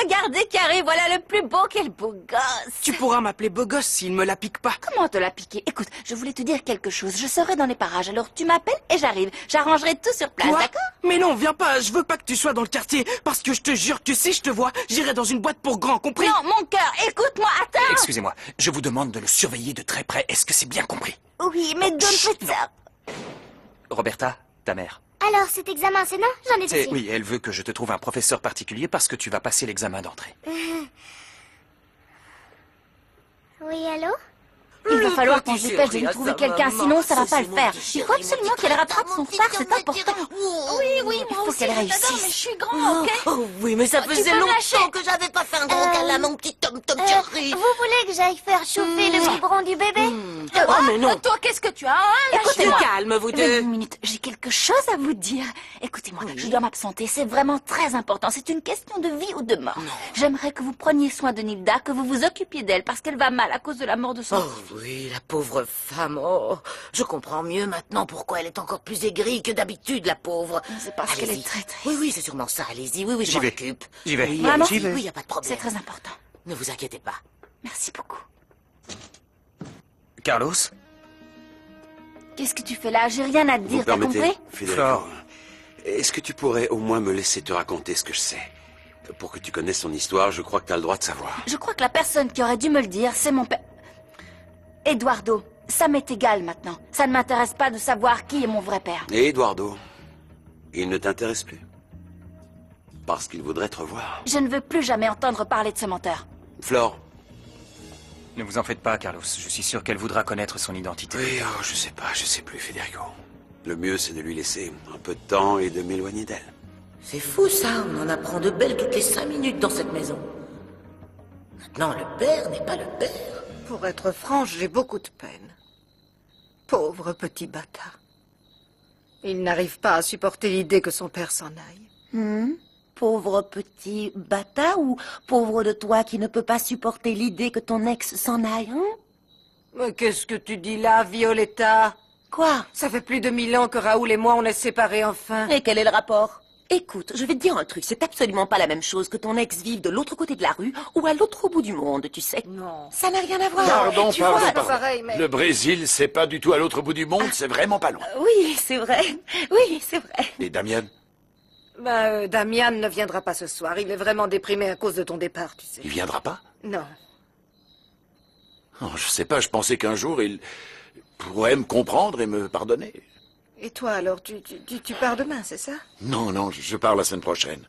regardez Carré, voilà le plus beau, quel beau gosse. Tu pourras m'appeler beau gosse s'il me la pique pas. Comment te l'a piqué? Écoute, je voulais te dire quelque chose. Je serai dans les parages, alors tu m'appelles et j'arrive. J'arrangerai tout sur place, Quoi? d'accord? Mais non, viens pas, je veux pas que tu sois dans le quartier, parce que je te jure que si je te vois, j'irai dans une boîte pour grands, compris? Non, mon cœur, écoute-moi, attends. Excusez-moi, je vous demande de le surveiller de très près. Est-ce que c'est bien compris? Oui, mais donne Fritzer. Roberta, ta mère. Alors cet examen, c'est non? J'en ai C'est, passé. oui, elle veut que je te trouve un professeur particulier parce que tu vas passer l'examen d'entrée. Oui, allô? Il va Le falloir qu'on petit se dépêche de lui chéri, trouver ça quelqu'un, maman, sinon ça va c'est pas le mon faire. petit Il chéri, faut mon absolument petit qu'elle cœur, rattrape mon son petit phare, cœur, c'est mon important. petit cœur. Oui, oui, Il moi faut aussi, qu'elle je t'adore, réussisse. mais je suis grand, ok? Oh oui, mais ça Tu faisait peux me longtemps lâcher. que j'avais pas fait un gros câlin, mon petit Tom chéri. Vous voulez que j'aille faire chauffer le biberon du bébé? Oh, mais non. Toi, qu'est-ce que tu as, hein? Écoutez-moi. Calme, vous deux. Une minute, j'ai quelque chose à vous dire. Écoutez-moi, je dois m'absenter, c'est vraiment très important. C'est une question de vie ou de mort. J'aimerais que vous preniez soin de Nilda, que vous vous occupiez d'elle, parce qu'elle va mal à cause de la mort de son Oh fils. oui, la pauvre femme. Oh, je comprends mieux maintenant pourquoi elle est encore plus aigrie que d'habitude, la pauvre. C'est parce qu'elle Allez-y. est très triste. Oui, oui, c'est sûrement ça. Allez-y. Oui, oui, je J'y m'en vais. occupe. J'y vais. Oui, Vraiment? allez-y. Oui, y a pas de problème. C'est très important. Ne vous inquiétez pas. Merci beaucoup. Carlos? Qu'est-ce que tu fais là? J'ai rien à te Vous dire, t'as permettez, compris? Federico, Flore. est-ce que tu pourrais au moins me laisser te raconter ce que je sais? Pour que tu connaisses son histoire, je crois que tu as le droit de savoir. Je crois que la personne qui aurait dû me le dire, c'est mon père. Eduardo, ça m'est égal maintenant. Ça ne m'intéresse pas de savoir qui est mon vrai père. Et Eduardo, il ne t'intéresse plus? Parce qu'il voudrait te revoir. Je ne veux plus jamais entendre parler de ce menteur. Flore. Ne vous en faites pas, Carlos. Je suis sûr qu'elle voudra connaître son identité. Oui, oh, je sais pas, je sais plus, Federico. Le mieux, c'est de lui laisser un peu de temps et de m'éloigner d'elle. C'est fou, ça. On en apprend de belles toutes les 5 minutes dans cette maison. Maintenant, le père n'est pas le père. Pour être franche, j'ai beaucoup de peine. Pauvre petit bâtard. Il n'arrive pas à supporter l'idée que son père s'en aille. Pauvre petit bâtard ou pauvre de toi qui ne peut pas supporter l'idée que ton ex s'en aille, hein? Mais qu'est-ce que tu dis là, Violetta? Quoi? Ça fait plus de 1000 ans que Raoul et moi on est séparés enfin. Et quel est le rapport? Écoute, je vais te dire un truc, c'est absolument pas la même chose que ton ex vive de l'autre côté de la rue ou à l'autre bout du monde, tu sais. Non. Ça n'a rien à voir. Pardon, Tu pardon, vois, pardon. pareil, mais- Le Brésil, c'est pas du tout à l'autre bout du monde, c'est vraiment pas loin. Oui, c'est vrai. Oui, c'est vrai. Et Damien? Damian ne viendra pas ce soir. Il est vraiment déprimé à cause de ton départ, tu sais. Il viendra pas? Non. Oh, je sais pas, je pensais qu'un jour il pourrait me comprendre et me pardonner. Et toi alors, tu pars demain, c'est ça? Non, non, je pars la semaine prochaine.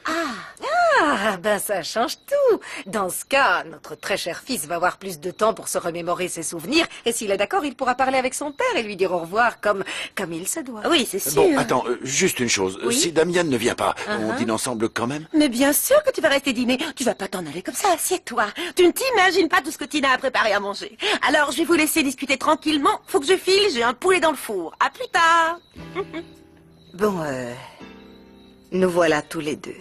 Ah, ben ça change tout. Dans ce cas, notre très cher fils va avoir plus de temps pour se remémorer ses souvenirs. Et s'il est d'accord, il pourra parler avec son père et lui dire au revoir comme il se doit. Oui, c'est sûr. Bon, attends, juste une chose. Oui? Si Damien ne vient pas, on Uh-huh. dîne ensemble quand même? Mais bien sûr que tu vas rester dîner. Tu vas pas t'en aller comme ça, assieds-toi. Tu ne t'imagines pas tout ce que Tina a préparé à manger. Alors, je vais vous laisser discuter tranquillement. Faut que je file, j'ai un poulet dans le four. À plus tard. Bon, nous voilà tous les deux.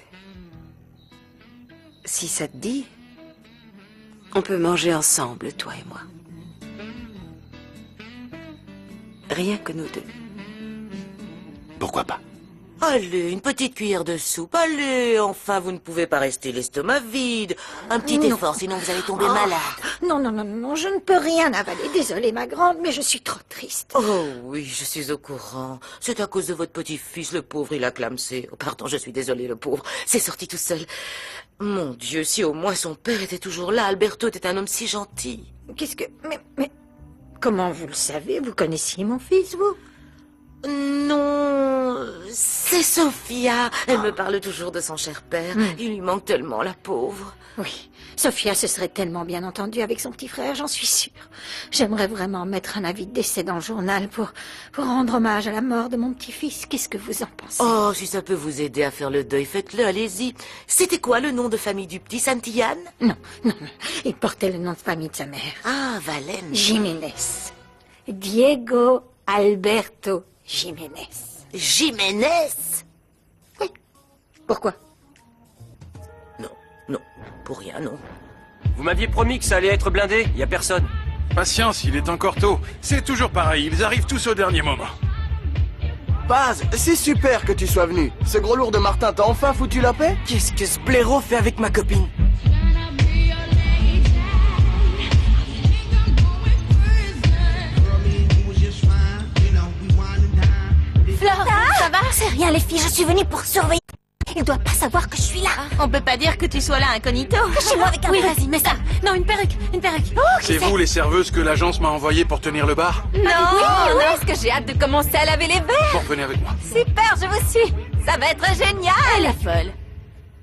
Si ça te dit, on peut manger ensemble, toi et moi. Rien que nous deux. Pourquoi pas? Allez, une petite cuillère de soupe. Allez, enfin, vous ne pouvez pas rester l'estomac vide. Un petit Non. effort, sinon vous allez tomber malade. Non, non, non, non, je ne peux rien avaler. Désolée, ma grande, mais je suis trop triste. Oh oui, je suis au courant. C'est à cause de votre petit-fils, le pauvre, il a clamsé. Oh, pardon, je suis désolée, le pauvre. C'est sorti tout seul. Mon Dieu, si au moins son père était toujours là. Alberto était un homme si gentil. Qu'est-ce que... Mais... Comment vous le savez? Vous connaissiez mon fils, vous? Non, c'est Sophia. Elle me parle toujours de son cher père. Il lui manque tellement, la pauvre. Oui, Sophia se serait tellement bien entendue avec son petit frère, j'en suis sûre. J'aimerais vraiment mettre un avis de décès dans le journal pour rendre hommage à la mort de mon petit-fils. Qu'est-ce que vous en pensez? Oh, si ça peut vous aider à faire le deuil, faites-le, allez-y. C'était quoi le nom de famille du petit, Santillane? Non, il portait le nom de famille de sa mère. Ah, Valène. Jiménez. Diego Alberto Jiménez. Jiménez? Oui. Pourquoi? Non, pour rien, non. Vous m'aviez promis que ça allait être blindé, y a personne. Patience, il est encore tôt. C'est toujours pareil, ils arrivent tous au dernier moment. Paz, c'est super que tu sois venu. Ce gros lourd de Martin t'a enfin foutu la paix? Qu'est-ce que ce blaireau fait avec ma copine? Flore, ça va? C'est rien, les filles, je suis venue pour surveiller. Il doit pas savoir que je suis là. On peut pas dire que tu sois là incognito. Cachez-moi avec un Oui, bras. vas-y, mets ça. Non, une perruque, une perruque. Oh, C'est vous les serveuses que l'agence m'a envoyées pour tenir le bar? Non, non, est-ce que j'ai hâte de commencer à laver les verres? Bon, venez avec moi. Super, je vous suis. Ça va être génial. Elle est folle.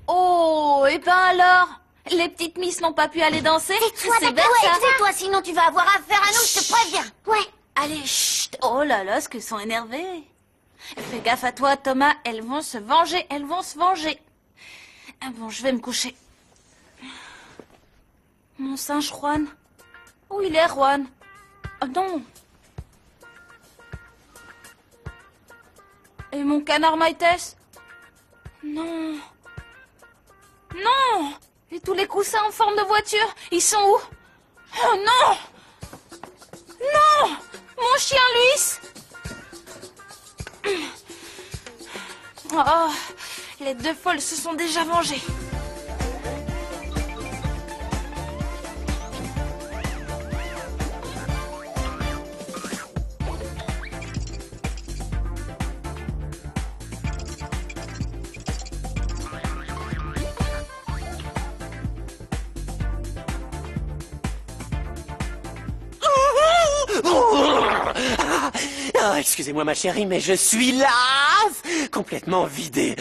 Oh, et ben alors, les petites miss n'ont pas pu aller danser. Tais-toi, C'est bête, d'accord, ça. tais-toi, sinon tu vas avoir affaire à nous, je te préviens. Ouais. Allez, chut. Oh là là, ce qu'elles sont énervées. Fais gaffe à toi, Thomas. Elles vont se venger, elles vont se venger. Ah bon, je vais me coucher. Mon singe Juan. Où il est, Juan? Oh non. Et mon canard Maïtès? Non. Non. Et tous les coussins en forme de voiture, ils sont où? Oh non. Non. Mon chien Luis. Oh, les deux folles se sont déjà vengées. Ah, excusez-moi ma chérie, mais je suis lave, complètement vidé.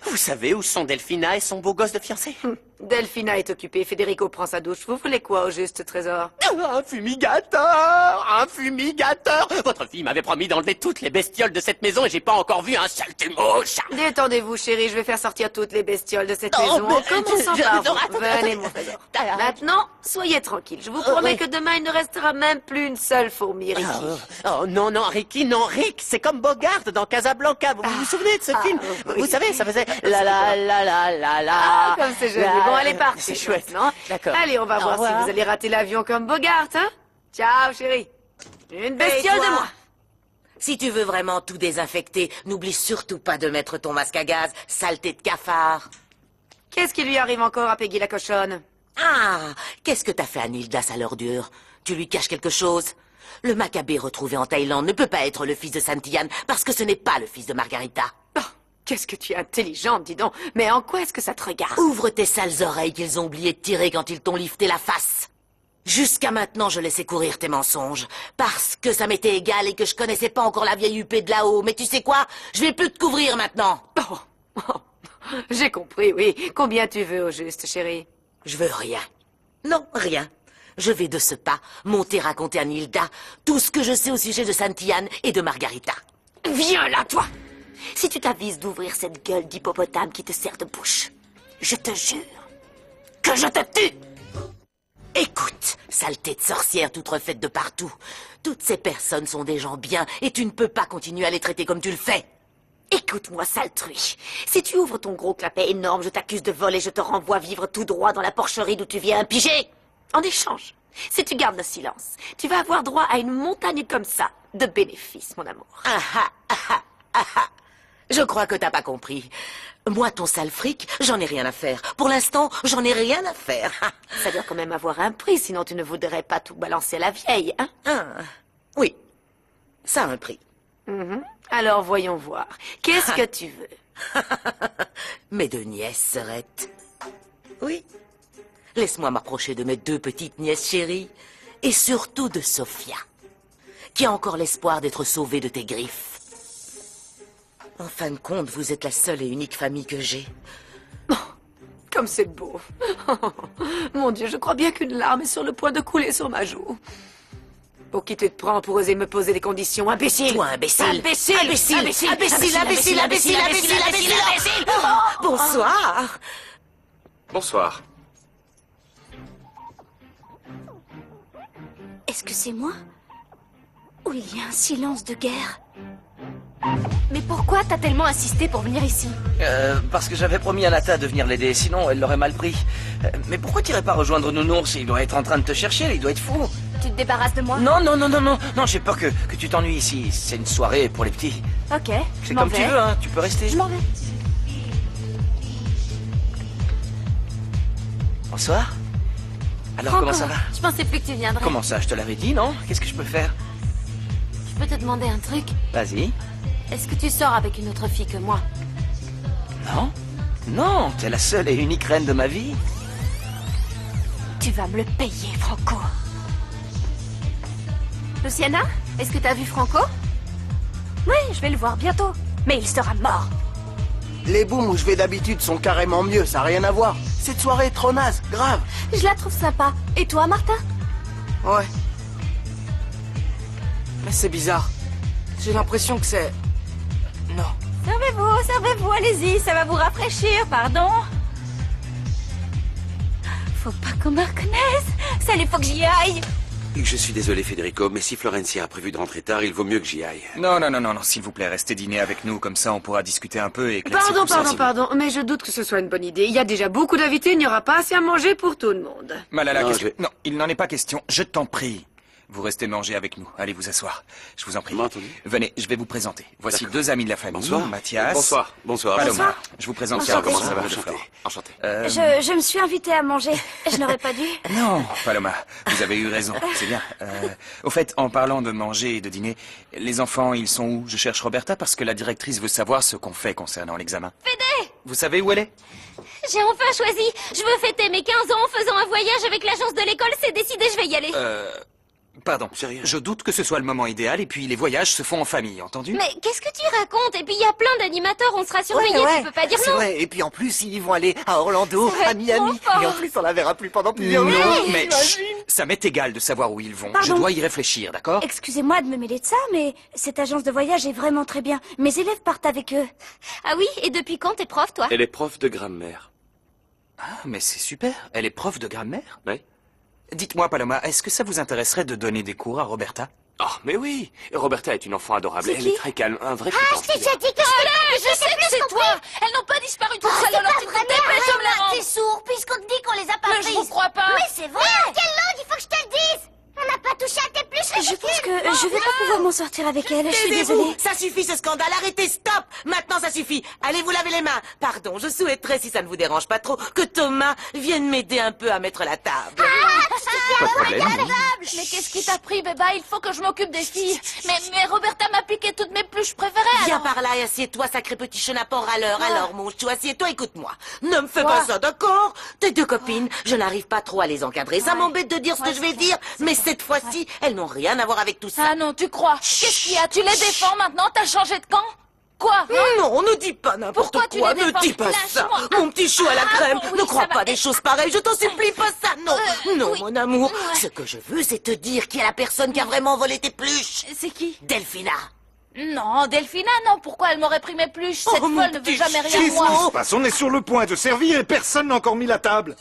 Vous savez où sont Delphina et son beau gosse de fiancé? Delphina est occupée, Federico prend sa douche. Vous voulez quoi au juste, trésor? Un fumigateur! Un fumigateur! Votre fille m'avait promis d'enlever toutes les bestioles de cette maison et j'ai pas encore vu un seul mouche! Détendez-vous, chérie, je vais faire sortir toutes les bestioles de cette Oh, maison. mais- En commençant par vous. attends, Venez, mon trésor. Maintenant, soyez tranquille. Je vous promets oui. que demain, il ne restera même plus une seule fourmi, Ricky. Oh non, non, Ricky, non, Rick, c'est comme Bogart dans Casablanca. Vous vous souvenez de ce film? oui. Vous savez, ça faisait la la la la la la. Comme c'est joli. La- Bon, allez, parti. C'est chouette. Non? D'accord. Allez, on va Au voir si revoir. vous allez rater l'avion comme Bogart, hein? Ciao, chérie. Une bestiole de moi. Si tu veux vraiment tout désinfecter, n'oublie surtout pas de mettre ton masque à gaz, saleté de cafard. Qu'est-ce qui lui arrive encore à Peggy la cochonne? Ah, qu'est-ce que t'as fait à Nilda, sale ordure? Tu lui caches quelque chose? Le Maccabée retrouvé en Thaïlande ne peut pas être le fils de Santillan, parce que ce n'est pas le fils de Margarita. Qu'est-ce que tu es intelligente, dis donc. Mais en quoi est-ce que ça te regarde? Ouvre tes sales oreilles qu'ils ont oublié de tirer quand ils t'ont lifté la face. Jusqu'à maintenant, je laissais courir tes mensonges, parce que ça m'était égal et que je connaissais pas encore la vieille huppée de là-haut. Mais tu sais quoi? Je vais plus te couvrir maintenant. J'ai compris, oui. Combien tu veux au juste, chérie? Je veux rien. Non, rien. Je vais de ce pas monter raconter à Nilda tout ce que je sais au sujet de Santillan et de Margarita. Viens là, toi! Si tu t'avises d'ouvrir cette gueule d'hippopotame qui te sert de bouche, je te jure que je te tue! Écoute, saleté de sorcière toute refaite de partout. Toutes ces personnes sont des gens bien et tu ne peux pas continuer à les traiter comme tu le fais. Écoute-moi, sale truie. Si tu ouvres ton gros clapet énorme, je t'accuse de vol et je te renvoie vivre tout droit dans la porcherie d'où tu viens piger. En échange, si tu gardes le silence, tu vas avoir droit à une montagne comme ça de bénéfices, mon amour. Ah ah ah ah ah ah. Je crois que t'as pas compris. Moi, ton sale fric, j'en ai rien à faire. Pour l'instant, j'en ai rien à faire. Ça doit quand même avoir un prix, sinon tu ne voudrais pas tout balancer à la vieille, hein? Ah, oui, ça a un prix. Alors voyons voir. Qu'est-ce que tu veux? Mes deux nièces seraient... Oui. Laisse-moi m'approcher de mes deux petites nièces chéries. Et surtout de Sophia, qui a encore l'espoir d'être sauvée de tes griffes. En fin de compte, vous êtes la seule et unique famille que j'ai. Comme c'est beau. Mon Dieu, je crois bien qu'une larme est sur le point de couler sur ma joue. Pour qui tu te prends pour oser me poser des conditions, imbécile? Toi, imbécile. Imbécile. Imbécile. Imbécile. Imbécile. Imbécile. Imbécile. Imbécile. Imbécile. Bonsoir. Bonsoir. Est-ce que c'est moi? Ou il y a un silence de guerre? Mais pourquoi t'as tellement insisté pour venir ici? Parce que j'avais promis à Nata de venir l'aider, sinon elle l'aurait mal pris. Mais pourquoi t'irais pas rejoindre Nounours? Il doit être en train de te chercher, il doit être fou. Tu te débarrasses de moi? Non, j'ai peur que tu t'ennuies ici. C'est une soirée pour les petits. Ok, je C'est m'en comme vais. tu veux, hein, tu peux rester. Je m'en vais. Bonsoir. Alors Franco, comment ça va? Je pensais plus que tu viendrais. Comment ça, je te l'avais dit, non? Qu'est-ce que je peux faire? Je peux te demander un truc? Vas-y. Est-ce que tu sors avec une autre fille que moi? Non? Non, t'es la seule et unique reine de ma vie. Tu vas me le payer, Franco. Luciana, est-ce que t'as vu Franco? Oui, je vais le voir bientôt. Mais il sera mort. Les booms où je vais d'habitude sont carrément mieux, ça n'a rien à voir. Cette soirée est trop naze, grave. Je la trouve sympa. Et toi, Martin? Ouais. Mais c'est bizarre. J'ai l'impression que c'est... Non. Servez-vous, allez-y, ça va vous rafraîchir, pardon. Faut pas qu'on me reconnaisse. Ça, il faut que j'y aille. Je suis désolé, Federico, mais si Florencia a prévu de rentrer tard, il vaut mieux que j'y aille. Non, s'il vous plaît, restez dîner avec nous, comme ça on pourra discuter un peu et éclaircir tout ça, si Pardon, mais je doute que ce soit une bonne idée. Il y a déjà beaucoup d'invités, il n'y aura pas assez à manger pour tout le monde. Malala, Non, non, il n'en est pas question, je t'en prie. Vous restez manger avec nous. Allez vous asseoir. Je vous en prie. Venez, je vais vous présenter. Voici deux amis de la famille. Bonsoir. Mathias. Bonsoir. Bonsoir. Paloma. Bonsoir. Je vous présente Enchanté. Comment ça va, Enchanté. Flore. Enchanté. Je me suis invitée à manger. Je n'aurais pas dû. Non, Paloma, vous avez eu raison, c'est bien. Au fait, en parlant de manger et de dîner, les enfants, ils sont où? Je cherche Roberta parce que la directrice veut savoir ce qu'on fait concernant l'examen. Fédé! Vous savez où elle est? J'ai enfin choisi. Je veux fêter mes 15 ans en faisant un voyage avec l'agence de l'école. C'est décidé, je vais y aller. Pardon, je doute que ce soit le moment idéal et puis les voyages se font en famille, entendu? Mais qu'est-ce que tu racontes? Et puis il y a plein d'animateurs, on sera surveillés, tu peux pas dire c'est non. vrai. Et puis en plus, ils vont aller à Orlando, Ça va à être Miami. trop fort. Et en plus, on la verra plus pendant plusieurs Non, jours. mais chut, ça m'est égal de savoir où ils vont. Pardon. Je dois y réfléchir, d'accord? Excusez-moi de me mêler de ça, mais cette agence de voyage est vraiment très bien. Mes élèves partent avec eux. Ah oui, et depuis quand t'es prof, toi? Elle est prof de grammaire. Ah, mais c'est super. Elle est prof de grammaire? Oui. Dites-moi, Paloma, est-ce que ça vous intéresserait de donner des cours à Roberta? Oh, mais oui. Roberta est une enfant adorable. C'est Elle qui est très calme, un vrai Ah, je t'ai déjà dit que Allez, je sais que c'est toi. Elles n'ont pas disparu toutes seules dans leur petite tête, mais je me la rends. T'es sourd, puisqu'on te dit qu'on les a pas Mais prises. je vous crois pas. Mais c'est vrai. Quelle langue, il faut que je te le dise. On n'a pas touché à tes pluches. Je pense que je vais pas pouvoir m'en sortir avec elle, je suis désolée. Taisez-vous! Ça suffit ce scandale, arrêtez, stop! Maintenant ça suffit! Allez vous laver les mains! Pardon, je souhaiterais, si ça ne vous dérange pas trop, que Thomas vienne m'aider un peu à mettre la table. Pas de problème, oui. Mais qu'est-ce qui t'a pris, Béba? Il faut que je m'occupe des filles. Mais Roberta m'a piqué toutes mes pluches préférées. Viens alors. par là et assieds-toi, sacré petit chenapan râleur. Ah. Alors, mon chou, assieds-toi, écoute-moi. Ne me fais Quoi? pas ça, d'accord? Tes deux copines, je n'arrive pas trop à les encadrer. Ça m'embête de dire ce que je vais dire, mais cette fois-ci, elles n'ont rien à voir avec tout ça. Ah non, tu crois? Qu'est-ce qu'il y a? Tu les défends maintenant? T'as changé de camp? Quoi? Non, ne dis pas n'importe Pourquoi tu quoi, les ne défends? dis pas ça. Lâche-moi. Mon petit chou à la crème, oui, ne crois ça va. pas des choses pareilles, je t'en supplie, pas ça, non. Non, oui. mon amour, ce que je veux, c'est te dire qui est la personne qui a vraiment volé tes pluches. C'est qui? Delphina. Non, Delphina, non. Pourquoi elle m'aurait pris mes pluches? Cette Oh, mon folle ne veut petit jamais rien Gizmo. de moi. Qu'est-ce qui se passe? On est sur le point de servir et personne n'a encore mis la table.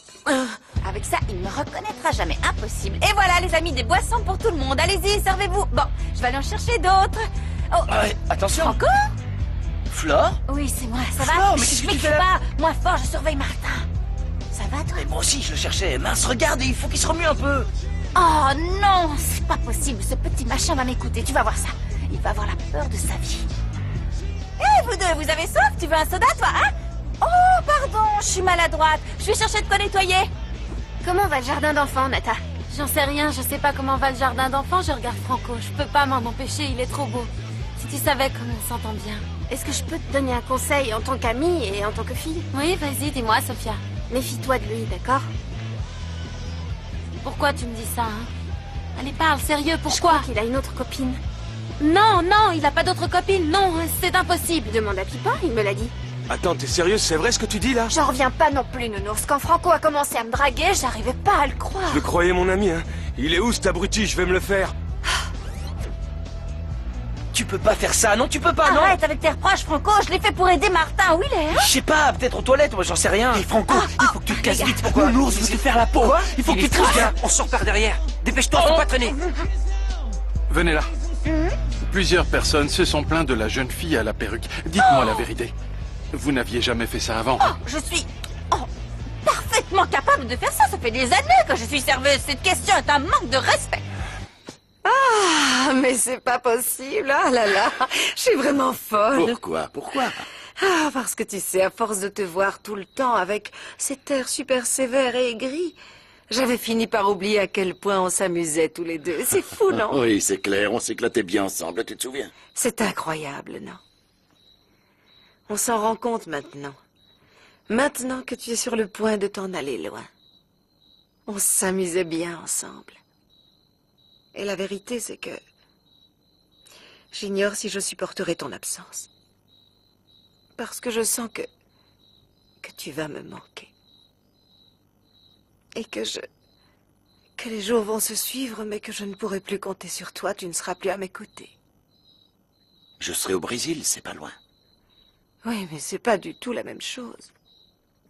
Avec ça, il me reconnaîtra jamais. Impossible. Et voilà, les amis, des boissons pour tout le monde. Allez-y, servez-vous. Bon, je vais aller en chercher d'autres. Oh, Attention. Franco? Flore? Oui, c'est moi. Ça va? Flore, mais qu'est-ce que tu crie fais là? pas. Moins fort, je surveille Martin. Ça va, toi? Mais moi aussi, je le cherchais. Mince, regarde, il faut qu'il se remue un peu. Oh non, c'est pas possible. Ce petit machin va m'écouter. Tu vas voir ça. Il va avoir la peur de sa vie. Hé, vous deux, vous avez soif? Tu veux un soda, toi, hein? Oh, pardon, je suis maladroite. Je vais chercher de quoi nettoyer. Comment va le jardin d'enfants, Nata? J'en sais rien, je sais pas comment va le jardin d'enfants, je regarde Franco. Je peux pas m'en empêcher, il est trop beau. Si tu savais comme on s'entend bien. Est-ce que je peux te donner un conseil en tant qu'amie et en tant que fille? Oui, vas-y, dis-moi, Sophia. Méfie-toi de lui, d'accord? Pourquoi tu me dis ça, hein? Allez, parle, sérieux, pourquoi? Je crois qu'il a une autre copine. Non, non, il a pas d'autre copine, non, c'est impossible. Demande à Pipin, il me l'a dit. Attends, t'es sérieuse? C'est vrai ce que tu dis là? J'en reviens pas non plus, Nounours. Quand Franco a commencé à me draguer, j'arrivais pas à le croire. Je le croyais mon ami, hein. Il est où cet abruti? Je vais me le faire. Tu peux pas faire ça, non, tu peux pas, non? Arrête avec tes reproches, Franco. Je l'ai fait pour aider Martin. Où il est, hein? Je sais pas, peut-être aux toilettes, moi j'en sais rien. Hé Franco, il faut que tu te casses vite. Pourquoi? L'ours veut te faire la peau. Quoi? Il faut que tu te casses. On sort par derrière. Dépêche-toi, faut pas traîner. Venez là. Plusieurs personnes se sont plaintes de la jeune fille à la perruque. Dites-moi la vérité. Vous n'aviez jamais fait ça avant? Oh, je suis parfaitement capable de faire ça. Ça fait des années que je suis serveuse. Cette question est un manque de respect. Ah, mais c'est pas possible. Ah là là, je suis vraiment folle. Pourquoi? Pourquoi? Ah, parce que tu sais, à force de te voir tout le temps avec cet air super sévère et aigri, j'avais fini par oublier à quel point on s'amusait tous les deux. C'est fou, non? Oui, c'est clair, on s'éclatait bien ensemble, tu te souviens? C'est incroyable, non? On s'en rend compte maintenant. Maintenant que tu es sur le point de t'en aller loin. On s'amusait bien ensemble. Et la vérité, c'est que j'ignore si je supporterai ton absence. Parce que je sens que tu vas me manquer. Et que les jours vont se suivre, mais que je ne pourrai plus compter sur toi, tu ne seras plus à mes côtés. Je serai au Brésil, c'est pas loin. Oui, mais c'est pas du tout la même chose.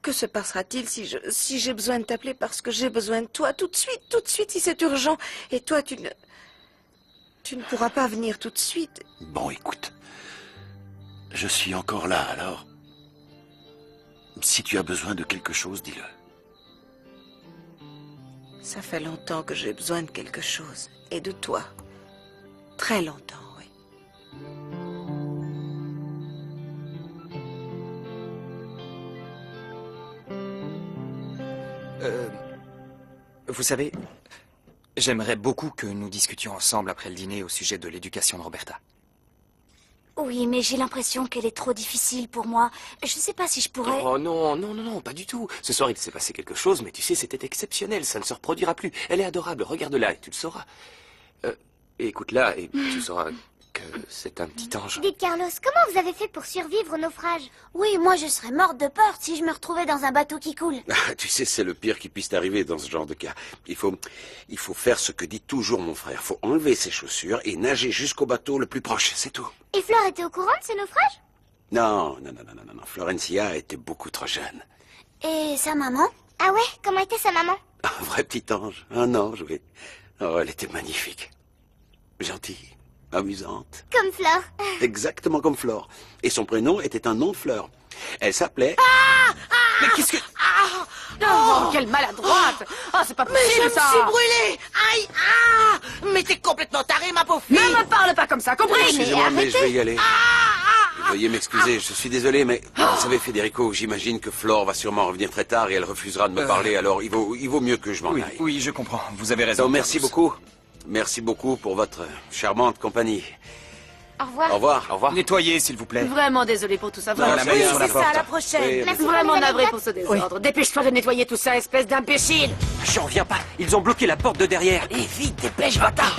Que se passera-t-il si j'ai besoin de t'appeler parce que j'ai besoin de toi tout de suite, si c'est urgent. Et toi, tu ne pourras pas venir tout de suite. Bon, écoute. Je suis encore là, alors. Si tu as besoin de quelque chose, dis-le. Ça fait longtemps que j'ai besoin de quelque chose. Et de toi. Très longtemps, oui. Vous savez, j'aimerais beaucoup que nous discutions ensemble après le dîner au sujet de l'éducation de Roberta. Oui, mais j'ai l'impression qu'elle est trop difficile pour moi. Je sais pas si je pourrais... Oh non, non, non, non, pas du tout. Ce soir, il s'est passé quelque chose, mais tu sais, c'était exceptionnel. Ça ne se reproduira plus. Elle est adorable. Regarde-la et tu le sauras. Écoute là, et tu sauras que c'est un petit ange. Dites, Carlos, comment vous avez fait pour survivre au naufrage? Oui, moi je serais morte de peur si je me retrouvais dans un bateau qui coule. Ah, tu sais, c'est le pire qui puisse t'arriver dans ce genre de cas. Il faut faire ce que dit toujours mon frère. Faut enlever ses chaussures et nager jusqu'au bateau le plus proche, c'est tout. Et Flore était au courant de ce naufrage? Non. Florencia était beaucoup trop jeune. Et sa maman? Ah ouais, comment était sa maman? Un vrai petit ange, un ange, oui. Oh, elle était magnifique. Gentille, amusante. Comme Flore. Exactement comme Flore. Et son prénom était un nom de fleur. Elle s'appelait... Mais qu'est-ce que... Oh, quelle maladroite! Ah, c'est pas possible, Mais je me ça! suis brûlée! Aïe! Ah! Mais t'es complètement tarée, ma pauvre fille! Ne me parle pas comme ça, compris? Excusez-moi, mais je vais y aller. Veuillez m'excuser, je suis désolé, mais vous savez, Federico, j'imagine que Flore va sûrement revenir très tard et elle refusera de me parler, alors il vaut mieux que je m'en aille. Oui, je comprends. Vous avez raison. Donc, merci beaucoup. Merci beaucoup pour votre charmante compagnie. Au revoir. Au revoir. Au revoir. Nettoyez, s'il vous plaît. Vraiment désolé pour tout ça. Non, la Oui, main sur la c'est ça, porte. à la prochaine. Oui, Merci oui. vraiment navré pour ce désordre. Dépêche-toi de nettoyer tout ça, espèce d'imbécile. J'en reviens pas. Ils ont bloqué la porte de derrière. Et vite, dépêche, bâtard!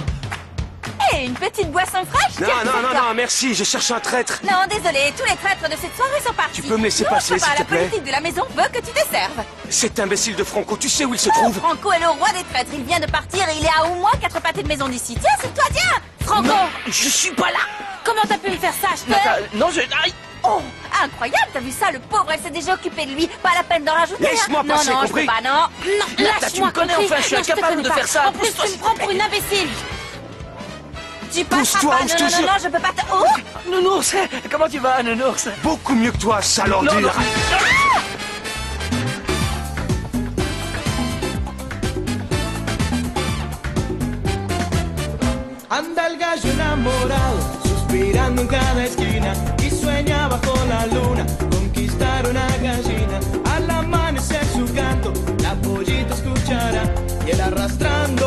Hé, une petite boisson fraîche? Non, merci, je cherche un traître. Non, désolé, tous les traîtres de cette soirée sont partis. Tu peux me laisser Nous, passer, on peut pas, s'il te plaît? La politique de la maison veut que tu te serves. Cet imbécile de Franco, tu sais où il se trouve? Franco est le roi des traîtres. Il vient de partir et il est à au moins 4 pâtés de maison d'ici. Tiens, c'est toi, tiens! Franco! Non, je suis pas là! Comment t'as pu me faire ça, je te... Non, Aïe! Oh, incroyable, t'as vu ça, le pauvre, elle s'est déjà occupée de lui. Pas la peine d'en rajouter. Laisse-moi hein. passer, non, compris? je peux pas, non. Non, Nata, tu me connais, compris. enfin, je suis Non, te incapable connais de pas. faire ça. En plus, tu me prends pour une imbécile. Tu passeras Pousse-toi, pas. ou je Non, te non, jure. non, je peux pas te... Oh! Nounours, comment tu vas, Nounours? Beaucoup mieux que toi, sale Non, ordure. Anda el gallo enamorado, suspirando en cada esquina y sueña bajo la luna conquistar una gallina. Al amanecer su canto, la pollita escuchará y él arrastrando